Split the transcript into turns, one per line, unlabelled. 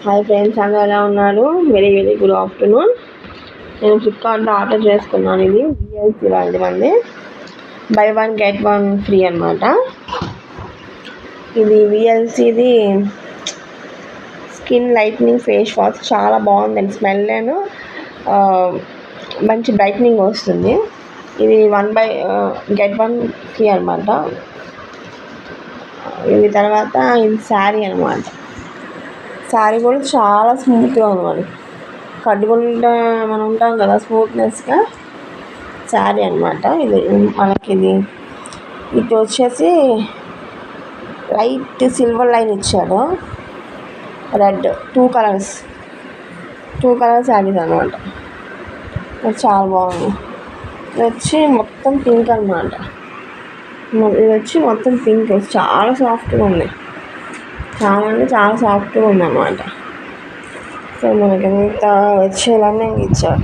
Hi friends, అందరూ ఎలా ఉన్నారు? Very very good afternoon. నేను ఫ్లిప్కార్ట్లో ఆర్డర్ చేసుకున్నాను. ఇది విఎల్సీ వాళ్ళది మంది by one get one free అనమాట. ఇది విఎల్సీది స్కిన్ లైట్నింగ్ ఫేస్ వాష్. చాలా బాగుందండి. స్మెల్ అండ్ మంచి బ్రైట్నింగ్ వస్తుంది. ఇది గెట్ వన్ ఫ్రీ అనమాట. ఇది తర్వాత ఇది శారీ అనమాట. శారీ కూడా చాలా స్మూత్గా ఉంది. మనకి కట్టుకుంటా మనం ఉంటాం కదా, స్మూత్నెస్గా శారీ అనమాట. ఇది వచ్చేసి లైట్ సిల్వర్ లైన్ ఇచ్చాడు. రెడ్ టూ కలర్స్ శారీస్ అనమాట. చాలా బాగుంది. ఇది వచ్చి మొత్తం పింక్ అనమాట. ఇది వచ్చి మొత్తం పింక్, చాలా సాఫ్ట్గా ఉంది. చాలా సాఫ్ట్గా ఉందన్నమాట. సో మనకి ఎంత వచ్చేలానే ఇచ్చారు.